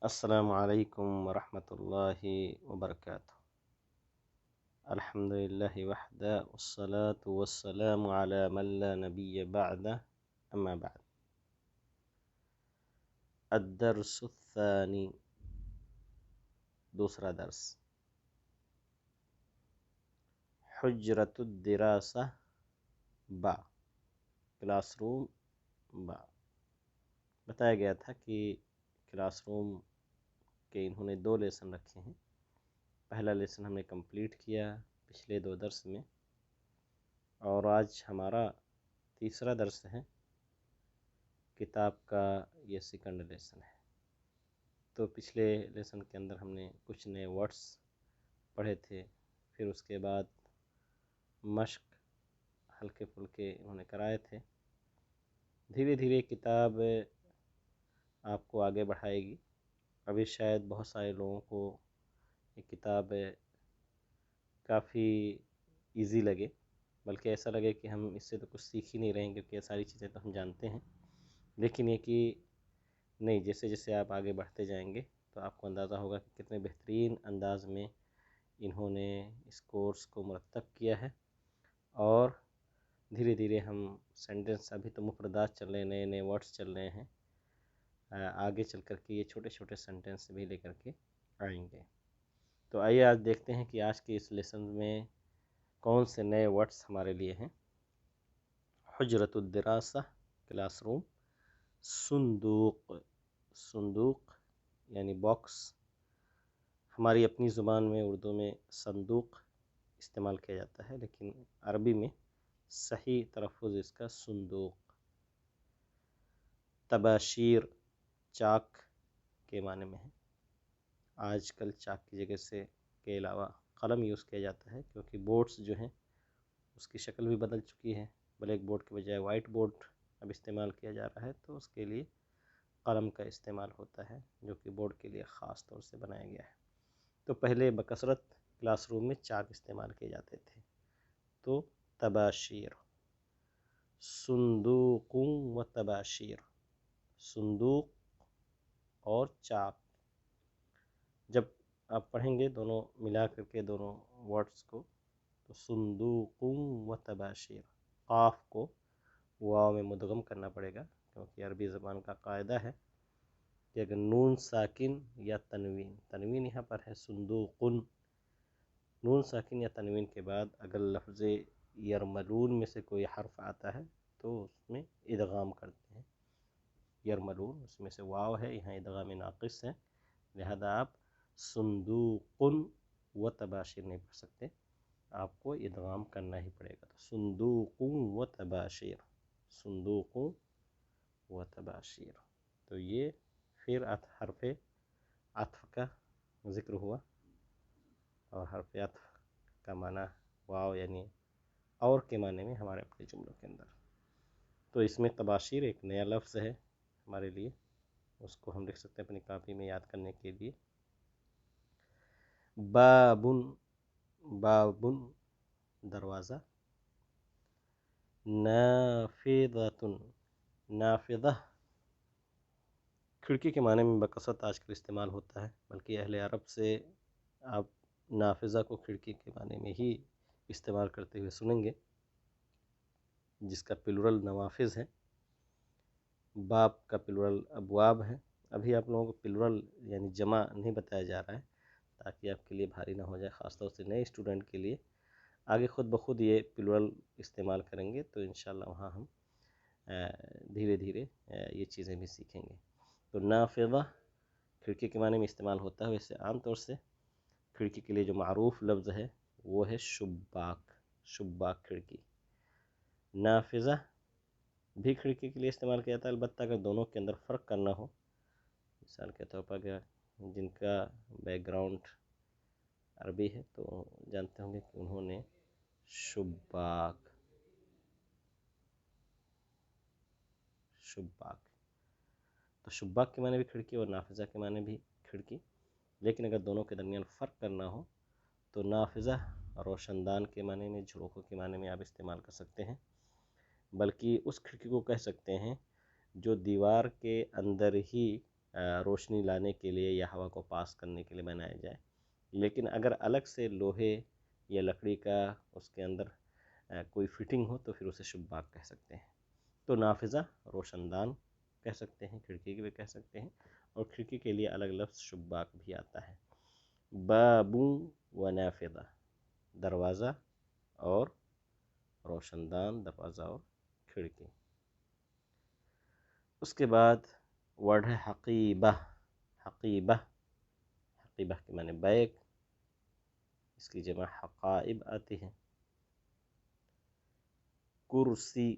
السلام علیکم ورحمۃ اللہ وبرکاتہ۔ الحمد للہ وحدہ والصلاة والسلام علی من لا نبی بعدہ اما بعد۔ الدرس الثانی، دوسرا درس، حجرۃ الدراسہ با، کلاس روم با۔ بتایا گیا تھا کہ کلاس روم کے انہوں نے 2 لیسن رکھے ہیں۔ پہلا لیسن ہم نے کمپلیٹ کیا پچھلے 2 درس میں، اور آج ہمارا تیسرا درس ہے، کتاب کا یہ سیکنڈ لیسن ہے۔ تو پچھلے لیسن کے اندر ہم نے کچھ نئے ورڈز پڑھے تھے، پھر اس کے بعد مشق ہلکے پھلکے انہوں نے کرائے تھے۔ دھیرے دھیرے کتاب آپ کو آگے بڑھائے گی۔ ابھی شاید بہت سارے لوگوں کو یہ کتاب کافی ایزی لگے، بلکہ ایسا لگے کہ ہم اس سے تو کچھ سیکھ ہی نہیں رہے ہیں، کیونکہ یہ ساری چیزیں تو ہم جانتے ہیں۔ لیکن یہ کہ نہیں، جیسے جیسے آپ آگے بڑھتے جائیں گے تو آپ کو اندازہ ہوگا کہ کتنے بہترین انداز میں انہوں نے اس کورس کو مرتب کیا ہے، اور دھیرے دھیرے ہم سینٹنس، ابھی تو مفردات چل رہے ہیں، نئے نئے ورڈز چل رہے ہیں، آگے چل کر کے یہ چھوٹے چھوٹے سینٹنس بھی لے کر کے آئیں گے۔ تو آئیے آج دیکھتے ہیں کہ آج کے اس لیسن میں کون سے نئے ورڈز ہمارے لیے ہیں۔ حجرۃ الدراسہ، کلاس روم۔ صندوق، صندوق یعنی باکس، ہماری اپنی زبان میں اردو میں صندوق استعمال کیا جاتا ہے، لیکن عربی میں صحیح تلفظ اس کا صندوق۔ طباشیر، چاک کے معنی میں ہے۔ آج کل چاک کی جگہ سے کے علاوہ قلم یوز کیا جاتا ہے، کیونکہ بورڈز جو ہیں اس کی شکل بھی بدل چکی ہے۔ بلیک بورڈ کے بجائے وائٹ بورڈ اب استعمال کیا جا رہا ہے، تو اس کے لیے قلم کا استعمال ہوتا ہے، جو کہ بورڈ کے لیے خاص طور سے بنایا گیا ہے۔ تو پہلے بکثرت کلاس روم میں چاک استعمال کیے جاتے تھے۔ تو طباشیر، صندوق و طباشیر، صندوق اور چاک۔ جب آپ پڑھیں گے دونوں ملا کر کے دونوں ورڈز کو، تو صندوق و طباشیر، قاف کو واو میں مدغم کرنا پڑے گا، کیونکہ عربی زبان کا قاعدہ ہے کہ اگر نون ساکن یا تنوین، تنوین یہاں پر ہے صندوقن، نون ساکن یا تنوین کے بعد اگر لفظ یرملون میں سے کوئی حرف آتا ہے تو اس میں ادغام کرتے ہیں۔ یرملون، اس میں سے واو ہے، یہاں ادغام ناقص ہے، لہذا آپ صندوقن و طباشیر نہیں پڑھ سکتے، آپ کو ادغام کرنا ہی پڑے گا۔ تو صندوق و طباشیر، صندوق و طباشیر۔ تو یہ پھر حرف عطف کا ذکر ہوا، اور حرف عطف کا معنی واو یعنی اور کے معنی میں ہمارے اپنے جملوں کے اندر۔ تو اس میں طباشیر ایک نیا لفظ ہے ہمارے لیے، اس کو ہم لکھ سکتے ہیں اپنی کاپی میں یاد کرنے کے لیے۔ بابن، بابن دروازہ۔ نافذۃ، نافذہ کھڑکی کے معنی میں بکثرت آج کل استعمال ہوتا ہے، بلکہ اہل عرب سے آپ نافذہ کو کھڑکی کے معنی میں ہی استعمال کرتے ہوئے سنیں گے، جس کا پلورل نوافذ ہے۔ باب کا پلورل ابواب ہے۔ ابھی آپ لوگوں کو پلورل یعنی جمع نہیں بتایا جا رہا ہے، تاکہ آپ کے لیے بھاری نہ ہو جائے، خاص طور سے نئے اسٹوڈنٹ کے لیے۔ آگے خود بخود یہ پلورل استعمال کریں گے تو انشاءاللہ وہاں ہم دھیرے دھیرے یہ چیزیں بھی سیکھیں گے۔ تو نافذہ کھڑکی کے معنی میں استعمال ہوتا ہے، ویسے عام طور سے کھڑکی کے لیے جو معروف لفظ ہے وہ ہے شباک، شباک کھڑکی۔ نافذہ بھی کھڑکی کے لیے استعمال کیا جاتا ہے، البتہ اگر دونوں کے اندر فرق کرنا ہو، مثال کے طور پر اگر جن کا بیک گراؤنڈ عربی ہے تو جانتے ہوں گے کہ انہوں نے شباک، شباک، تو شباک کے معنی بھی کھڑکی اور نافذہ کے معنی بھی کھڑکی۔ لیکن اگر دونوں کے درمیان فرق کرنا ہو تو نافذہ روشن دان کے معنی میں، جھروکوں کے معنی میں آپ استعمال کر سکتے ہیں، بلکہ اس کھڑکی کو کہہ سکتے ہیں جو دیوار کے اندر ہی روشنی لانے کے لیے یا ہوا کو پاس کرنے کے لیے بنایا جائے، لیکن اگر الگ سے لوہے یا لکڑی کا اس کے اندر کوئی فٹنگ ہو تو پھر اسے شباک کہہ سکتے ہیں۔ تو نافذہ روشن دان کہہ سکتے ہیں، کھڑکی بھی کہہ سکتے ہیں، اور کھڑکی کے لیے الگ لفظ شباک بھی آتا ہے۔ باب و نافذہ، دروازہ اور روشن دان، دروازہ اور کھڑکی۔ اس کے بعد ورڈ ہے حقیبہ۔ حقیبہ، حقیبہ کے معنی بیگ، اس کی جمع حقائب آتی ہے۔ کرسی،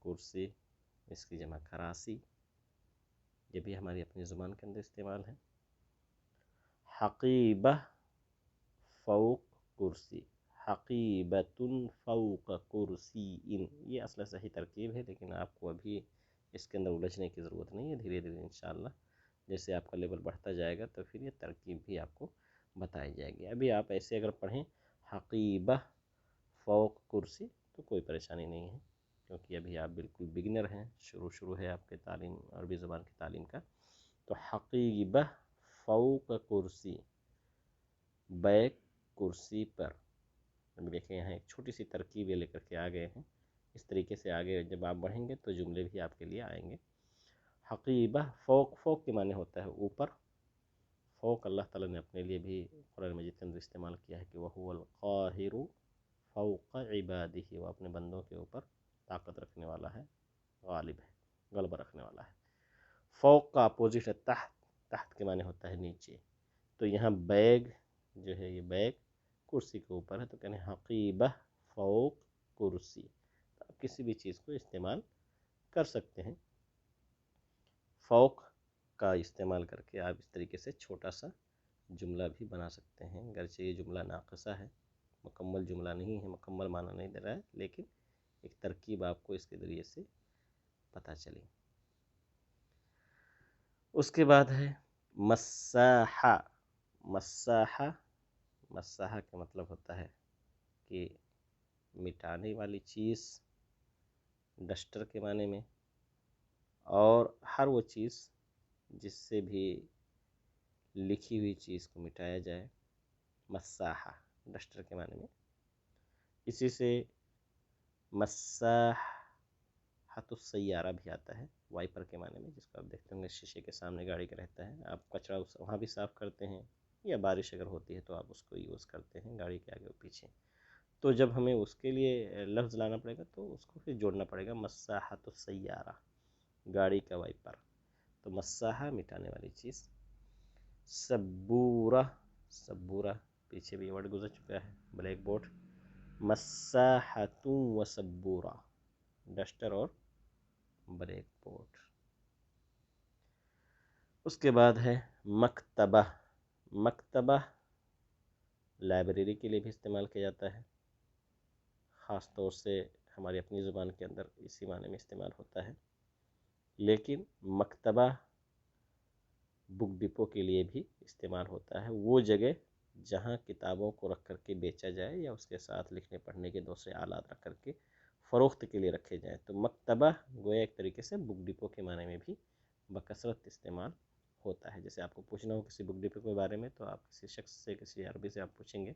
کرسی، اس کی جمع کراسی، یہ بھی ہماری اپنی زبان کے اندر استعمال ہے۔ حقیبہ فوق کرسی، حقیبۃ فوق کرسی، یہ اصل صحیح ترکیب ہے، لیکن آپ کو ابھی اس کے اندر الجھنے کی ضرورت نہیں ہے، دھیرے دھیرے انشاءاللہ جیسے آپ کا لیول بڑھتا جائے گا تو پھر یہ ترکیب بھی آپ کو بتائی جائے گی۔ ابھی آپ ایسے اگر پڑھیں حقیبہ فوق کرسی تو کوئی پریشانی نہیں ہے، کیونکہ ابھی آپ بالکل بگنر ہیں، شروع ہے آپ کے تعلیم عربی زبان کی تعلیم کا۔ تو حقیبہ فوق کرسی، بیگ کرسی پر۔ ابھی دیکھیں یہاں ایک چھوٹی سی ترکیب لے کر کے آ گئے ہیں، اس طریقے سے آگے جب آپ بڑھیں گے تو جملے بھی آپ کے لیے آئیں گے۔ حقیبہ فوق، فوق کے معنی ہوتا ہے اوپر۔ فوق اللہ تعالیٰ نے اپنے لیے بھی قرآن مجید کے اندر استعمال کیا ہے کہ وَهُوَ الْقَاهِرُ فَوْقَ عِبَادِهِ، وہ اپنے بندوں کے اوپر طاقت رکھنے والا ہے، غالب ہے، غلبہ رکھنے والا ہے۔ فوق کا اپوزٹ ہے تحت، تحت کے معنی ہوتا ہے نیچے۔ تو یہاں بیگ جو ہے، یہ بیگ کرسی کے اوپر ہے، تو کہنے حقیبہ فوق کرسی۔ تو آپ کسی بھی چیز کو استعمال کر سکتے ہیں۔ فوق کا استعمال کر کے آپ اس طریقے سے چھوٹا سا جملہ بھی بنا سکتے ہیں، گرچہ یہ جملہ ناقصہ ہے، مکمل جملہ نہیں ہے، مکمل معنی نہیں دے رہا ہے، لیکن ایک ترکیب آپ کو اس کے ذریعے سے پتہ چلی۔ اس کے بعد ہے مساحہ۔ مساحہ، مساحہ کا مطلب ہوتا ہے کہ مٹانے والی چیز، ڈسٹر کے معنی میں، اور ہر وہ چیز جس سے بھی لکھی ہوئی چیز کو مٹایا جائے، مساحہ ڈسٹر کے معنی میں۔ اسی سے مساحۃ السیارہ بھی آتا ہے، وائپر کے معنی میں، جس کو آپ دیکھتے ہوں گے شیشے کے سامنے گاڑی کا رہتا ہے، آپ کچرا وہاں بھی صاف کرتے ہیں، یا بارش اگر ہوتی ہے تو آپ اس کو یوز کرتے ہیں گاڑی کے آگے و پیچھے۔ تو جب ہمیں اس کے لیے لفظ لانا پڑے گا تو اس کو پھر جوڑنا پڑے گا مساحۃ السیارہ، گاڑی کا وائپر۔ تو مساحہ مٹانے والی چیز۔ سبورہ، سبورہ پیچھے بھی ورڈ گزر چکا ہے، بلیک بورڈ۔ مساحۃ و سبورہ، ڈسٹر اور بلیک بورڈ۔ اس کے بعد ہے مکتبہ۔ مکتبہ لائبریری کے لیے بھی استعمال کیا جاتا ہے، خاص طور سے ہماری اپنی زبان کے اندر اسی معنی میں استعمال ہوتا ہے، لیکن مکتبہ بک ڈپو کے لیے بھی استعمال ہوتا ہے، وہ جگہ جہاں کتابوں کو رکھ کر کے بیچا جائے یا اس کے ساتھ لکھنے پڑھنے کے دوسرے آلات رکھ کر کے فروخت کے لیے رکھے جائیں۔ تو مکتبہ گویا ایک طریقے سے بک ڈپو کے معنی میں بھی بکثرت استعمال ہوتا ہے۔ جیسے آپ کو پوچھنا ہو کسی بک ڈپو کے بارے میں، تو آپ کسی شخص سے، کسی عربی سے آپ پوچھیں گے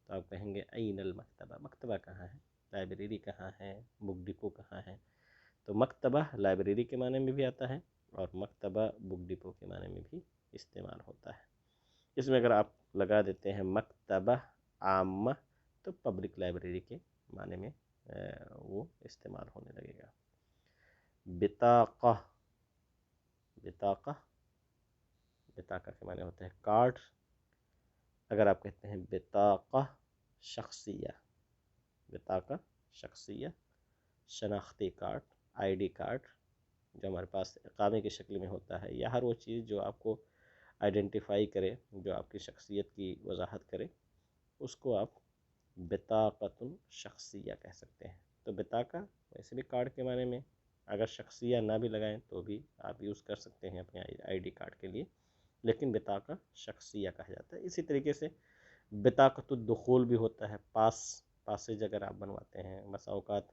تو آپ کہیں گے این المکتبہ، مکتبہ کہاں ہے، لائبریری کہاں ہے، بک ڈپو کہاں ہے۔ تو مکتبہ لائبریری کے معنی میں بھی آتا ہے، اور مکتبہ بک ڈپو کے معنی میں بھی استعمال ہوتا ہے۔ اس میں اگر آپ لگا دیتے ہیں مکتبہ عامہ تو پبلک لائبریری کے معنی میں وہ استعمال ہونے لگے گا۔ بطاقہ، بطاقہ، بطاقہ کے معنی ہوتا ہے کارڈ۔ اگر آپ کہتے ہیں بطاقہ شخصیہ، بطاقہ شخصیہ، شناختی کارڈ، آئی ڈی کارڈ، جو ہمارے پاس اقامے کی شکل میں ہوتا ہے، یا ہر وہ چیز جو آپ کو آئیڈینٹیفائی کرے، جو آپ کی شخصیت کی وضاحت کرے، اس کو آپ بطاقۃ شخصیہ کہہ سکتے ہیں۔ تو بطاقہ ویسے بھی کارڈ کے معنی میں، اگر شخصیہ نہ بھی لگائیں تو بھی آپ یوز کر سکتے ہیں اپنے آئی ڈی کارڈ کے لیے، لیکن بطاقہ شخصیہ کہا جاتا ہے۔ اسی طریقے سے بطاقۃ الدخول بھی ہوتا ہے، پاسیج اگر آپ بنواتے ہیں، بسا اوقات